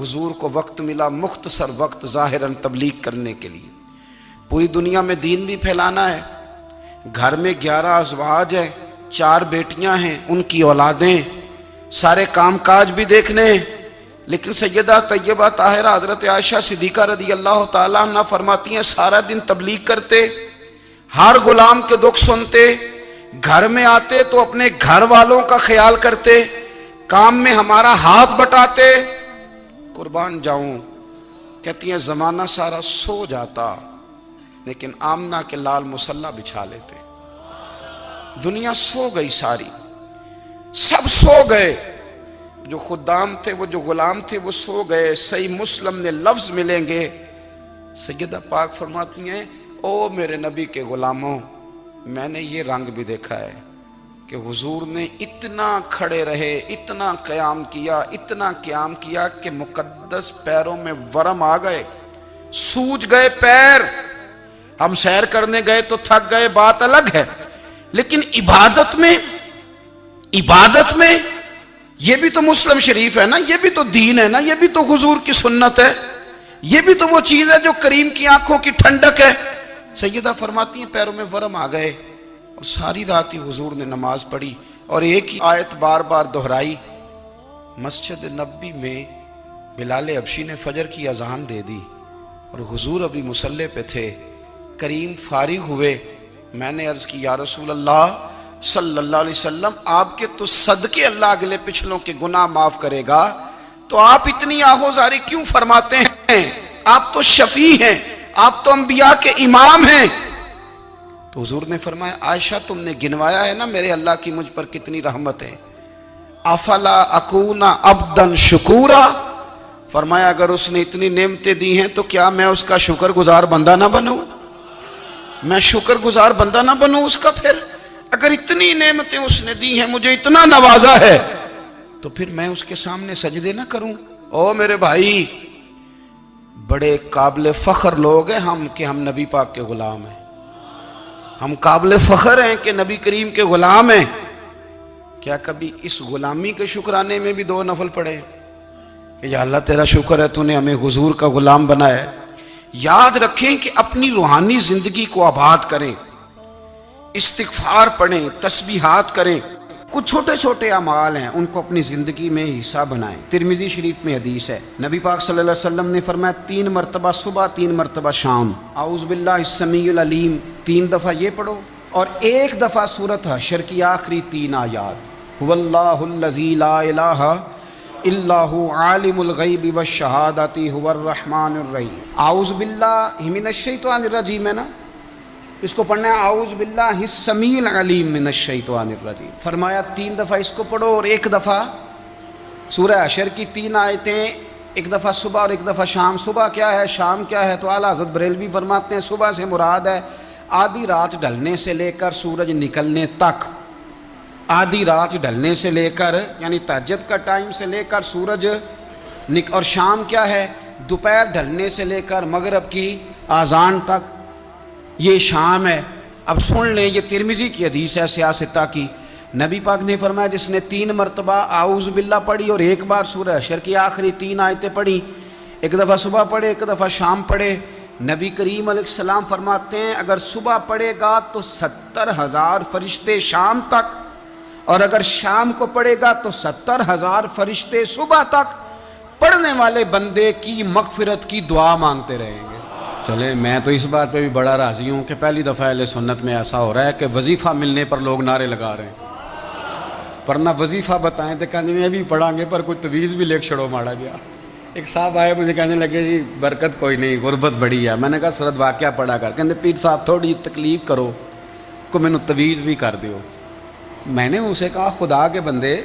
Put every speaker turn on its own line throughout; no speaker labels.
حضور کو وقت ملا مختصر وقت ظاہراً تبلیغ کرنے کے لیے، پوری دنیا میں دین بھی پھیلانا ہے۔ گھر میں 11 ازواج ہیں، 4 بیٹیاں ہیں، ان کی اولادیں، سارے کام کاج بھی دیکھنے ہیں۔ لیکن سیدہ طیبہ طاہرہ حضرت عائشہ صدیقہ رضی اللہ تعالیٰ عنہ فرماتی ہیں سارا دن تبلیغ کرتے، ہر غلام کے دکھ سنتے، گھر میں آتے تو اپنے گھر والوں کا خیال کرتے، کام میں ہمارا ہاتھ بٹاتے۔ قربان جاؤں، کہتی ہیں زمانہ سارا سو جاتا لیکن آمنہ کے لال مصلی بچھا لیتے۔ دنیا سو گئی، ساری سب سو گئے، جو خدام تھے، وہ جو غلام تھے، وہ سو گئے۔ صحیح مسلم میں لفظ ملیں گے، سیدہ پاک فرماتی ہیں او میرے نبی کے غلاموں، میں نے یہ رنگ بھی دیکھا ہے کہ حضور نے اتنا کھڑے رہے، اتنا قیام کیا، اتنا قیام کیا کہ مقدس پیروں میں ورم آ گئے، سوج گئے پیر۔ ہم سیر کرنے گئے تو تھک گئے، بات الگ ہے، لیکن عبادت میں یہ بھی تو مسلم شریف ہے نا، یہ بھی تو دین ہے نا، یہ بھی تو حضور کی سنت ہے، یہ بھی تو وہ چیز ہے جو کریم کی آنکھوں کی ٹھنڈک ہے۔ سیدہ فرماتی ہیں پیروں میں ورم آ گئے، اور ساری رات ہی حضور نے نماز پڑھی اور ایک ہی آیت بار بار دہرائی۔ مسجد نبوی میں بلال حبشی نے فجر کی اذان دے دی اور حضور ابھی مصلی پہ تھے، کریم فارغ ہوئے۔ میں نے عرض کی یا رسول اللہ صلی اللہ علیہ وسلم، آپ کے تو صدقے اللہ اگلے پچھلوں کے گناہ معاف کرے گا، تو آپ اتنی آہوزاری کیوں فرماتے ہیں؟ آپ تو شفیع ہیں، آپ تو انبیاء کے امام ہیں۔ تو حضور نے فرمایا عائشہ تم نے گنوایا ہے نا میرے اللہ کی مجھ پر کتنی رحمت ہے، افلا اکون عبدا شکورا، فرمایا اگر اس نے اتنی نعمتیں دی ہیں تو کیا میں اس کا شکر گزار بندہ نہ بنوں؟ میں شکر گزار بندہ نہ بنوں اس کا؟ پھر اگر اتنی نعمتیں اس نے دی ہیں، مجھے اتنا نوازا ہے، تو پھر میں اس کے سامنے سجدے نہ کروں؟ او میرے بھائی، بڑے قابل فخر لوگ ہیں ہم کہ ہم نبی پاک کے غلام ہیں، ہم قابل فخر ہیں کہ نبی کریم کے غلام ہیں۔ کیا کبھی اس غلامی کے شکرانے میں بھی 2 نفل پڑھے کہ یا اللہ تیرا شکر ہے تو نے ہمیں حضور کا غلام بنایا ہے؟ یاد رکھیں کہ اپنی روحانی زندگی کو آباد کریں، استغفار پڑھیں، تسبیحات کریں، کچھ چھوٹے چھوٹے اعمال ہیں ان کو اپنی زندگی میں حصہ بنائیں۔ ترمذی شریف میں حدیث ہے، نبی پاک صلی اللہ علیہ وسلم نے فرمایا 3 مرتبہ صبح، 3 مرتبہ شام اعوذ باللہ السمیع العلیم 3 دفعہ یہ پڑھو، اور 1 دفعہ سورۃ حشر کی آخری 3 آیات، هو اللہ الذی لا الہ الا هو عالم الغیب والشہادۃ هو الرحمن الرحیم۔ اعوذ باللہ من الشیطان الرجیم ہے نا، اس کو پڑھنا ہے اعوذ باللہ السمیع العلیم من الشیطان الرجیم۔ فرمایا 3 دفعہ اس کو پڑھو اور 1 دفعہ سورہ حشر کی 3 آیتیں، 1 دفعہ صبح اور 1 دفعہ شام۔ صبح کیا ہے، شام کیا ہے؟ تو اعلیٰ حضرت بریلوی فرماتے ہیں صبح سے مراد ہے آدھی رات ڈھلنے سے لے کر سورج نکلنے تک، آدھی رات ڈھلنے سے لے کر یعنی تہجد کا ٹائم سے لے کر سورج اور شام کیا ہے؟ دوپہر ڈھلنے سے لے کر مغرب کی اذان تک، یہ شام ہے۔ اب سن لیں، یہ ترمذی کی حدیث ہے سیاستہ کی، نبی پاک نے فرمایا جس نے 3 مرتبہ اعوذ باللہ پڑھی اور 1 بار سورہ حشر کی آخری 3 آیتیں پڑھی، 1 دفعہ صبح پڑھے، 1 دفعہ شام پڑھے، نبی کریم علیہ السلام فرماتے ہیں اگر صبح پڑھے گا تو 70,000 فرشتے شام تک، اور اگر شام کو پڑھے گا تو 70,000 فرشتے صبح تک پڑھنے والے بندے کی مغفرت کی دعا مانگتے رہیں گے۔ چلے میں تو اس بات پہ بھی بڑا راضی ہوں کہ پہلی دفعہ اہل سنت میں ایسا ہو رہا ہے کہ وظیفہ ملنے پر لوگ نعرے لگا رہے ہیں، ورنہ وظیفہ بتائیں تو کہنے بھی پڑھیں گے پر کوئی تویز بھی لکھ چھڑو ماڑا گیا۔ ایک صاحب آئے مجھے کہنے لگے جی برکت کوئی نہیں، غربت بڑی ہے۔ میں نے کہا سرد واقعہ پڑھا کر، کہنے پیر صاحب تھوڑی تکلیف کرو کو میں نے تویز بھی کر دیو۔ میں نے اسے کہا خدا کے بندے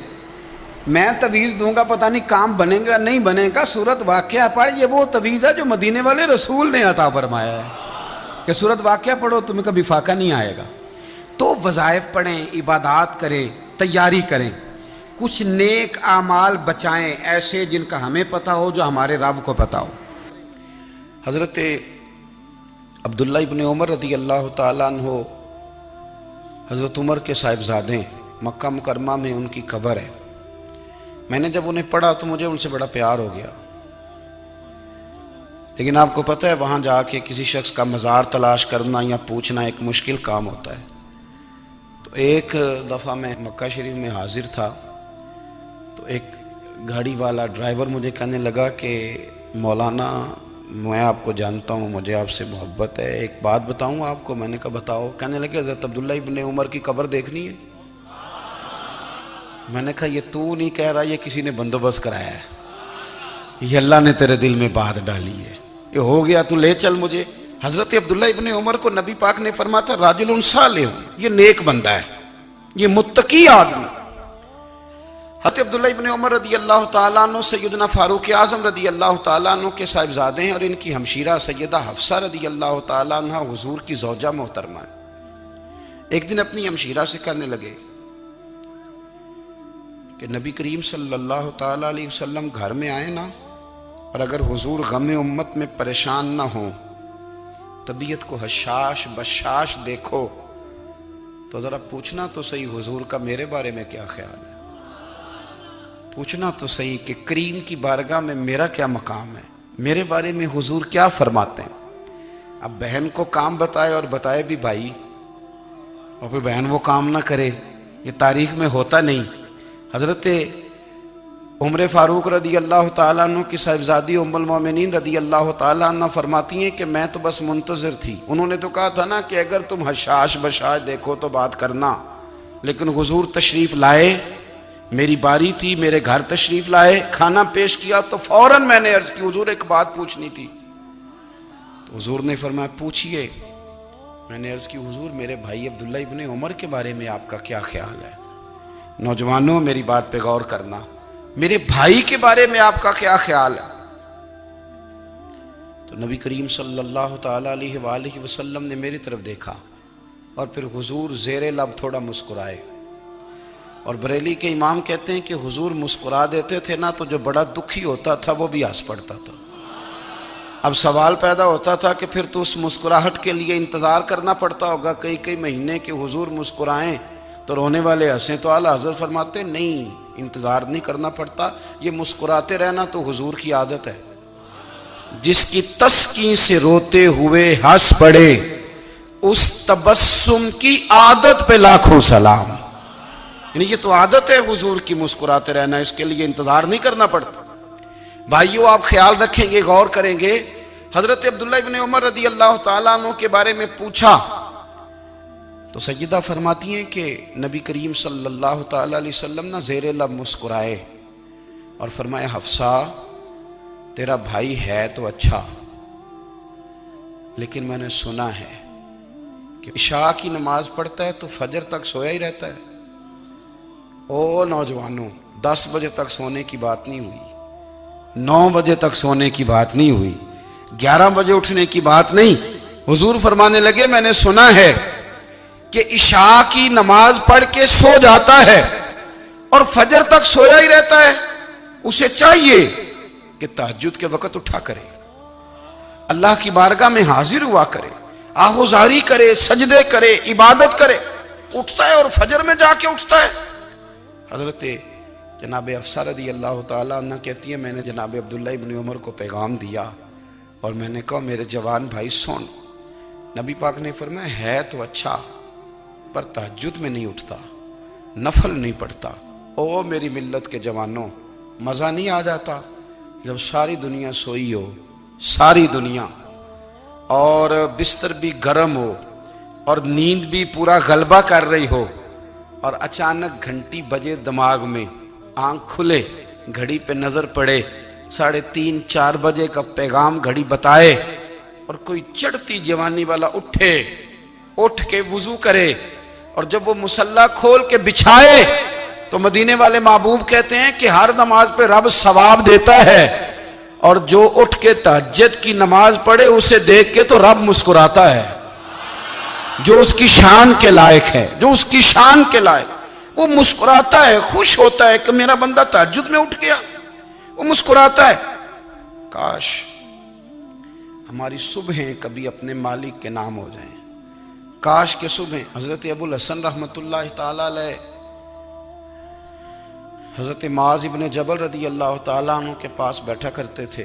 میں تویز دوں گا پتہ نہیں کام بنے گا نہیں بنے گا، سورت واقعہ پڑھ، یہ وہ تویز ہے جو مدینے والے رسول نے عطا فرمایا ہے کہ سورت واقعہ پڑھو تمہیں کبھی فاقہ نہیں آئے گا۔ تو وظائف پڑھیں، عبادات کریں، تیاری کریں، کچھ نیک اعمال بچائیں ایسے جن کا ہمیں پتہ ہو، جو ہمارے رب کو پتہ ہو۔ حضرت عبداللہ ابن عمر رضی اللہ تعالیٰ عنہ حضرت عمر کے صاحبزادے، مکہ مکرمہ میں ان کی قبر ہے۔ میں نے جب انہیں پڑھا تو مجھے ان سے بڑا پیار ہو گیا۔ لیکن آپ کو پتہ ہے وہاں جا کے کسی شخص کا مزار تلاش کرنا یا پوچھنا ایک مشکل کام ہوتا ہے۔ تو ایک دفعہ میں مکہ شریف میں حاضر تھا، تو ایک گاڑی والا ڈرائیور مجھے کہنے لگا کہ مولانا میں آپ کو جانتا ہوں، مجھے آپ سے محبت ہے، ایک بات بتاؤں آپ کو۔ میں نے کہا بتاؤ۔ کہنے لگے حضرت عبداللہ ابن عمر کی قبر دیکھنی ہے۔ میں نے کہا یہ تو نہیں کہہ رہا، یہ کسی نے بندوبست کرایا ہے، یہ اللہ نے تیرے دل میں بات ڈالی ہے، یہ ہو گیا تو لے چل مجھے۔ حضرت عبداللہ ابن عمر کو نبی پاک نے فرمایا تھا راجل صالح، یہ نیک بندہ ہے، یہ متقی آدمی۔ حضرت عبداللہ ابن عمر رضی اللہ تعالیٰ عنہ سیدنا فاروق اعظم رضی اللہ تعالیٰ عنہ کے صاحبزادے ہیں، اور ان کی ہمشیرہ سیدہ حفصہ رضی اللہ تعالیٰ عنہ حضور کی زوجہ محترمہ ہے۔ ایک دن اپنی ہمشیرہ سے کہنے لگے کہ نبی کریم صلی اللہ تعالیٰ علیہ وسلم گھر میں آئے نا، اور اگر حضور غم امت میں پریشان نہ ہوں، طبیعت کو حشاش بشاش دیکھو، تو ذرا پوچھنا تو صحیح حضور کا میرے بارے میں کیا خیال ہے، پوچھنا تو صحیح کہ کریم کی بارگاہ میں میرا کیا مقام ہے، میرے بارے میں حضور کیا فرماتے ہیں۔ اب بہن کو کام بتائے، اور بتائے بھی بھائی، اور پھر بہن وہ کام نہ کرے، یہ تاریخ میں ہوتا نہیں۔ حضرت عمر فاروق رضی اللہ تعالیٰ عنہ کی صاحبزادی ام المومنین رضی اللہ تعالیٰ عنہ فرماتی ہیں کہ میں تو بس منتظر تھی۔ انہوں نے تو کہا تھا نا کہ اگر تم حشاش بشاش دیکھو تو بات کرنا، لیکن حضور تشریف لائے، میری باری تھی، میرے گھر تشریف لائے، کھانا پیش کیا تو فوراً میں نے عرض کی حضور ایک بات پوچھنی تھی۔ تو حضور نے فرمایا پوچھئے۔ میں نے عرض کی حضور میرے بھائی عبداللہ ابن عمر کے بارے میں آپ کا کیا خیال ہے؟ نوجوانوں میری بات پہ غور کرنا، میرے بھائی کے بارے میں آپ کا کیا خیال ہے؟ تو نبی کریم صلی اللہ تعالیٰ علیہ وآلہ وسلم نے میری طرف دیکھا، اور پھر حضور زیر لب تھوڑا مسکرائے۔ اور بریلی کے امام کہتے ہیں کہ حضور مسکرا دیتے تھے نا تو جو بڑا دکھی ہوتا تھا وہ بھی ہنس پڑتا تھا۔ اب سوال پیدا ہوتا تھا کہ پھر تو اس مسکراہٹ کے لیے انتظار کرنا پڑتا ہوگا کئی کئی مہینے کہ حضور مسکرائیں تو رونے والے ہنسیں، تو اعلیٰ حضرت فرماتے نہیں، انتظار نہیں کرنا پڑتا، یہ مسکراتے رہنا تو حضور کی عادت ہے۔ جس کی تسکین سے روتے ہوئے ہنس پڑے، اس تبسم کی عادت پہ لاکھوں سلام۔ یعنی یہ تو عادت ہے حضور کی مسکراتے رہنا، اس کے لیے انتظار نہیں کرنا پڑتا۔ بھائیو آپ خیال رکھیں گے، غور کریں گے، حضرت عبداللہ ابن عمر رضی اللہ تعالیٰ عنہ کے بارے میں پوچھا تو سیدہ فرماتی ہیں کہ نبی کریم صلی اللہ تعالیٰ علیہ وسلم نہ زیر لب مسکرائے اور فرمایا حفصہ تیرا بھائی ہے تو اچھا، لیکن میں نے سنا ہے کہ عشاء کی نماز پڑھتا ہے تو فجر تک سویا ہی رہتا ہے۔ او نوجوانوں، 10 بجے تک سونے کی بات نہیں ہوئی، 9 بجے تک سونے کی بات نہیں ہوئی، 11 بجے اٹھنے کی بات نہیں۔ حضور فرمانے لگے میں نے سنا ہے کہ عشاء کی نماز پڑھ کے سو جاتا ہے اور فجر تک سویا ہی رہتا ہے، اسے چاہیے کہ تہجد کے وقت اٹھا کرے، اللہ کی بارگاہ میں حاضر ہوا کرے، آہوزاری کرے، سجدے کرے، عبادت کرے۔ اٹھتا ہے اور فجر میں جا کے اٹھتا ہے۔ حضرت جناب حفصہ رضی اللہ تعالیٰ عنہ کہتی ہے میں نے جناب عبداللہ ابن عمر کو پیغام دیا اور میں نے کہا میرے جوان بھائی سن، نبی پاک نے فرمایا ہے تو اچھا پر تہجد میں نہیں اٹھتا، نفل نہیں پڑھتا۔ او میری ملت کے جوانوں، مزہ نہیں آ جاتا جب ساری دنیا سوئی ہو، ساری دنیا، اور بستر بھی گرم ہو اور نیند بھی پورا غلبہ کر رہی ہو، اور اچانک گھنٹی بجے دماغ میں، آنکھ کھلے، گھڑی پہ نظر پڑے، 3:30 4 بجے کا پیغام گھڑی بتائے، اور کوئی چڑھتی جوانی والا اٹھ کے وضو کرے، اور جب وہ مصلی کھول کے بچھائے تو مدینے والے محبوب کہتے ہیں کہ ہر نماز پہ رب ثواب دیتا ہے، اور جو اٹھ کے تہجد کی نماز پڑھے اسے دیکھ کے تو رب مسکراتا ہے، جو اس کی شان کے لائق ہے، جو اس کی شان کے لائق، وہ مسکراتا ہے، خوش ہوتا ہے کہ میرا بندہ تہجد میں اٹھ گیا، وہ مسکراتا ہے۔ کاش ہماری صبحیں کبھی اپنے مالک کے نام ہو جائیں، کاش کے صبح۔ حضرت ابو الحسن رحمت اللہ تعالیٰ علیہ حضرت معاذ ابن جبل رضی اللہ تعالیٰ عنہ کے پاس بیٹھا کرتے تھے۔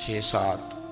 6-7,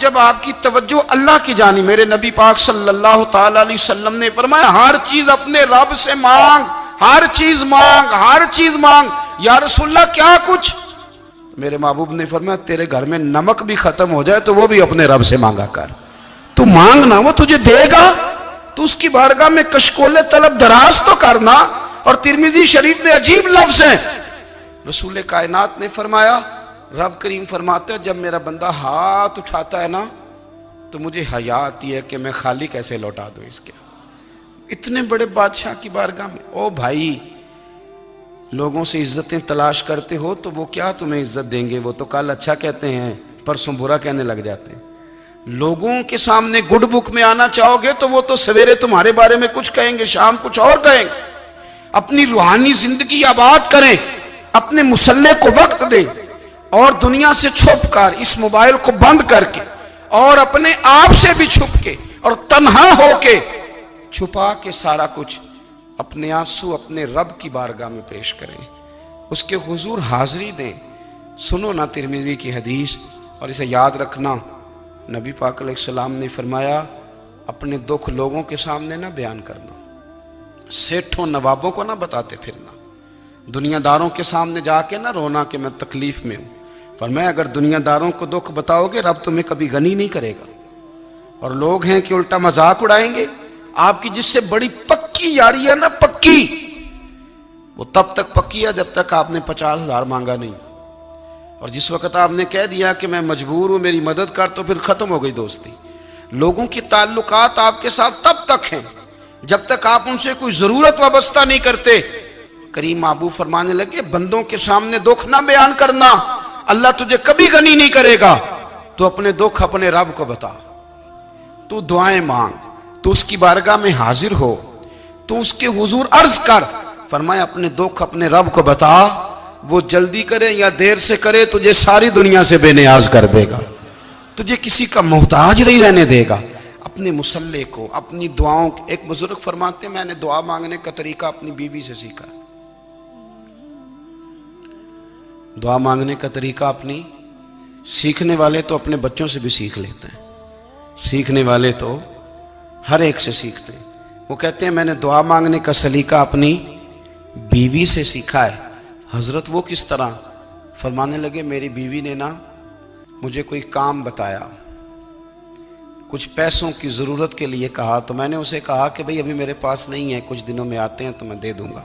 جب آپ کی توجہ اللہ کی جانب، میرے نبی پاک صلی اللہ تعالی علیہ وسلم نے فرمایا ہر چیز اپنے رب سے مانگ، ہر چیز مانگ، ہر چیز مانگ۔ یا رسول اللہ کیا کچھ؟ میرے محبوب نے فرمایا تیرے گھر میں نمک بھی ختم ہو جائے تو وہ بھی اپنے رب سے مانگا کر، تو مانگنا وہ تجھے دے گا، تو اس کی بارگاہ میں کشکول طلب دراز تو کرنا۔ اور ترمذی شریف میں عجیب لفظ ہیں، رسول کائنات نے فرمایا، رب کریم فرماتے ہیں جب میرا بندہ ہاتھ اٹھاتا ہے نا تو مجھے حیا آتی ہے کہ میں خالی کیسے لوٹا دوں اس کے۔ اتنے بڑے بادشاہ کی بارگاہ میں، او بھائی لوگوں سے عزتیں تلاش کرتے ہو تو وہ کیا تمہیں عزت دیں گے؟ وہ تو کل اچھا کہتے ہیں پرسوں برا کہنے لگ جاتے ہیں۔ لوگوں کے سامنے گڈ بک میں آنا چاہو گے تو وہ تو سویرے تمہارے بارے میں کچھ کہیں گے، شام کچھ اور کہیں گے۔ اپنی روحانی زندگی آباد کریں، اپنے مسلح کو وقت دیں، اور دنیا سے چھپ کر اس موبائل کو بند کر کے اور اپنے آپ سے بھی چھپ کے اور تنہا ہو کے چھپا کے سارا کچھ اپنے آنسو اپنے رب کی بارگاہ میں پیش کریں، اس کے حضور حاضری دیں۔ سنو نا ترمذی کی حدیث، اور اسے یاد رکھنا، نبی پاک علیہ السلام نے فرمایا اپنے دکھ لوگوں کے سامنے نہ بیان کرنا، سیٹھوں نوابوں کو نہ بتاتے پھرنا، دنیا داروں کے سامنے جا کے نہ رونا کہ میں تکلیف میں ہوں۔ فرمایا اگر دنیا داروں کو دکھ بتاؤ گے رب تمہیں کبھی غنی نہیں کرے گا، اور لوگ ہیں کہ الٹا مذاق اڑائیں گے۔ آپ کی جس سے بڑی پکی یاری ہے نا، پکی، وہ تب تک پکی ہے جب تک آپ نے 50,000 مانگا نہیں، اور جس وقت آپ نے کہہ دیا کہ میں مجبور ہوں میری مدد کر تو پھر ختم ہو گئی دوستی۔ لوگوں کی تعلقات آپ کے ساتھ تب تک ہیں جب تک آپ ان سے کوئی ضرورت وابستہ نہیں کرتے۔ کریم محبوب فرمانے لگے بندوں کے سامنے دکھ نہ بیان کرنا، اللہ تجھے کبھی غنی نہیں کرے گا۔ تو اپنے دکھ اپنے رب کو بتا، تو دعائیں مانگ، تو اس کی بارگاہ میں حاضر ہو، تو اس کے حضور عرض کر۔ فرمایا اپنے دکھ اپنے رب کو بتا، وہ جلدی کرے یا دیر سے کرے تجھے ساری دنیا سے بے نیاز کر دے گا، تجھے کسی کا محتاج نہیں رہنے دے گا۔ اپنے مسلح کو، اپنی دعاؤں، ایک بزرگ فرماتے ہیں میں نے دعا مانگنے کا طریقہ اپنی بیوی سے سیکھا۔ دعا مانگنے کا طریقہ اپنی، سیکھنے والے تو اپنے بچوں سے بھی سیکھ لیتے ہیں، سیکھنے والے تو ہر ایک سے سیکھتے ہیں۔ وہ کہتے ہیں میں نے دعا مانگنے کا سلیقہ اپنی بیوی سے سیکھا ہے۔ حضرت وہ کس طرح؟ فرمانے لگے میری بیوی نے نا مجھے کوئی کام بتایا، کچھ پیسوں کی ضرورت کے لیے کہا، تو میں نے اسے کہا کہ بھئی ابھی میرے پاس نہیں ہے، کچھ دنوں میں آتے ہیں تو میں دے دوں گا۔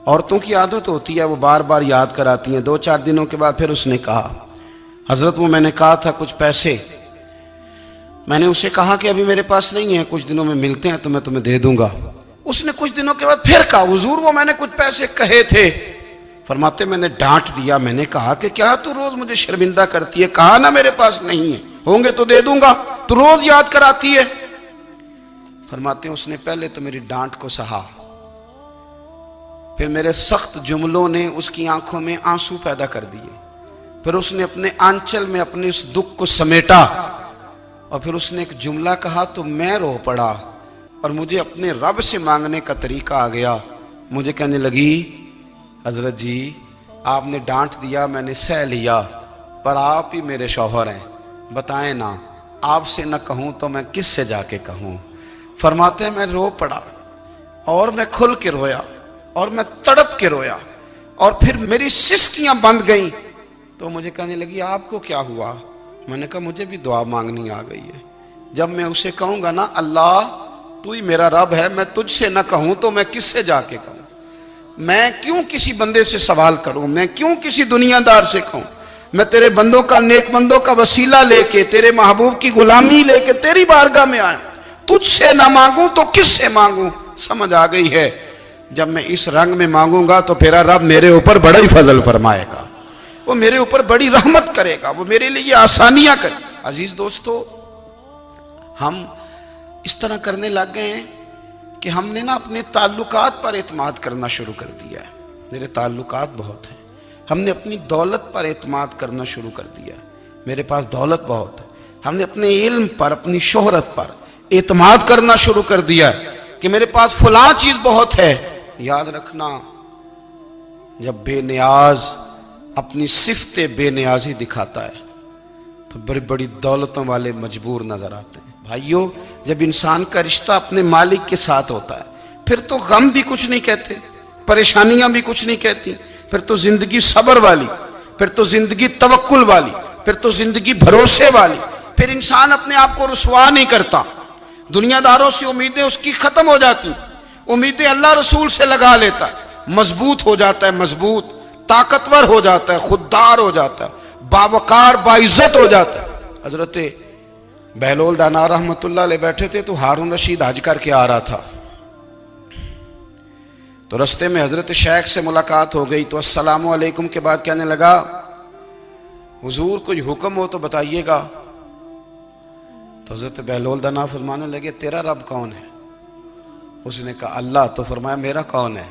عورتوں کی عادت ہوتی ہے وہ بار بار یاد کراتی ہیں، 2-4 دنوں کے بعد پھر اس نے کہا حضرت وہ میں نے کہا تھا کچھ پیسے، میں نے اسے کہا کہ ابھی میرے پاس نہیں ہے، کچھ دنوں میں ملتے ہیں تو میں تمہیں دے دوں گا۔ اس نے کچھ دنوں کے بعد پھر کہا حضور وہ میں نے کچھ پیسے کہے تھے۔ فرماتے میں نے ڈانٹ دیا، میں نے کہا کہ کیا تو روز مجھے شرمندہ کرتی ہے، کہا نا میرے پاس نہیں ہے، ہوں گے تو دے دوں گا، تو روز یاد کراتی ہے۔ فرماتے ہیں اس نے پہلے تو میری ڈانٹ کو سہا، پھر میرے سخت جملوں نے اس کی آنکھوں میں آنسو پیدا کر دیے، پھر اس نے اپنے آنچل میں اپنے اس دکھ کو سمیٹا، اور پھر اس نے ایک جملہ کہا تو میں رو پڑا، اور مجھے اپنے رب سے مانگنے کا طریقہ آ گیا۔ مجھے کہنے لگی حضرت جی آپ نے ڈانٹ دیا میں نے سہ لیا، پر آپ ہی میرے شوہر ہیں، بتائیں نا آپ سے نہ کہوں تو میں کس سے جا کے کہوں۔ فرماتے ہیں میں رو پڑا، اور میں کھل کے رویا، اور میں تڑپ کے رویا، اور پھر میری سسکیاں بند گئیں۔ تو مجھے کہنے لگی آپ کو کیا ہوا؟ میں نے کہا مجھے بھی دعا مانگنی آ گئی ہے، جب میں اسے کہوں گا نا اللہ تو ہی میرا رب ہے، میں تجھ سے نہ کہوں تو میں کس سے جا کے کہوں؟ میں کیوں کسی بندے سے سوال کروں؟ میں کیوں کسی دنیا دار سے کہوں؟ میں تیرے بندوں کا، نیک بندوں کا وسیلہ لے کے، تیرے محبوب کی غلامی لے کے تیری بارگاہ میں آیا، تجھ سے نہ مانگوں تو کس سے مانگوں؟ سمجھ آ گئی ہے جب میں اس رنگ میں مانگوں گا تو پھر رب میرے اوپر بڑا ہی فضل فرمائے گا، وہ میرے اوپر بڑی رحمت کرے گا، وہ میرے لیے آسانیاں کرے گا۔ عزیز دوستو ہم اس طرح کرنے لگ گئے ہیں کہ ہم نے نا اپنے تعلقات پر اعتماد کرنا شروع کر دیا ہے۔ میرے تعلقات بہت ہیں، ہم نے اپنی دولت پر اعتماد کرنا شروع کر دیا ہے، میرے پاس دولت بہت ہے۔ ہم نے اپنے علم پر، اپنی شہرت پر اعتماد کرنا شروع کر دیا ہے کہ میرے پاس فلاں چیز بہت ہے۔ یاد رکھنا جب بے نیاز اپنی صفت بے نیازی دکھاتا ہے تو بڑی بڑی دولتوں والے مجبور نظر آتے ہیں۔ بھائیوں، جب انسان کا رشتہ اپنے مالک کے ساتھ ہوتا ہے پھر تو غم بھی کچھ نہیں کہتے، پریشانیاں بھی کچھ نہیں کہتی، پھر تو زندگی صبر والی، پھر تو زندگی توکل والی، پھر تو زندگی بھروسے والی، پھر انسان اپنے آپ کو رسوا نہیں کرتا، دنیا داروں سے امیدیں اس کی ختم ہو جاتی، امیدیں اللہ رسول سے لگا لیتا ہے، مضبوط ہو جاتا ہے، مضبوط، طاقتور ہو جاتا ہے، خوددار ہو جاتا ہے، باوقار باعزت ہو جاتا ہے۔ حضرت بہلول دانا رحمت اللہ علیہ بیٹھے تھے تو ہارون رشید حج کر کے آ رہا تھا، تو رستے میں حضرت شیخ سے ملاقات ہو گئی تو السلام علیکم کے بعد کہنے لگا حضور کوئی حکم ہو تو بتائیے گا۔ تو حضرت بہلول دانا فرمانے لگے تیرا رب کون ہے؟ اس نے کہا اللہ۔ تو فرمایا میرا کون ہے؟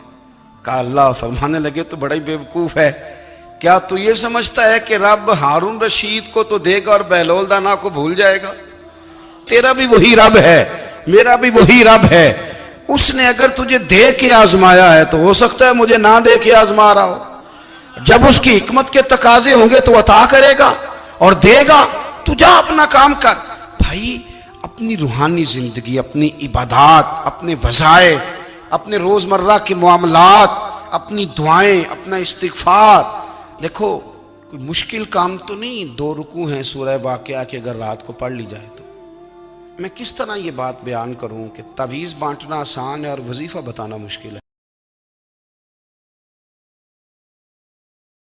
کہا اللہ۔ فرمانے لگے تو بڑا ہی بیوقوف ہے، کیا تو یہ سمجھتا ہے کہ رب ہارون رشید کو تو دے گا اور بہلول دانا کو بھول جائے گا؟ تیرا بھی وہی رب ہے، میرا بھی وہی رب ہے، اس نے اگر تجھے دے کے آزمایا ہے تو ہو سکتا ہے مجھے نہ دے کے آزما رہا ہو، جب اس کی حکمت کے تقاضے ہوں گے تو عطا کرے گا اور دے گا، تو جا اپنا کام کر۔ بھائی اپنی روحانی زندگی، اپنی عبادات، اپنے وظائف، اپنے روزمرہ کے معاملات، اپنی دعائیں، اپنا استغفار، دیکھو کوئی مشکل کام تو نہیں، 2 رکوع ہیں سورہ واقعہ کے اگر رات کو پڑھ لی جائے تو۔ میں کس طرح یہ بات بیان کروں کہ تعویذ بانٹنا آسان ہے اور وظیفہ بتانا مشکل ہے؟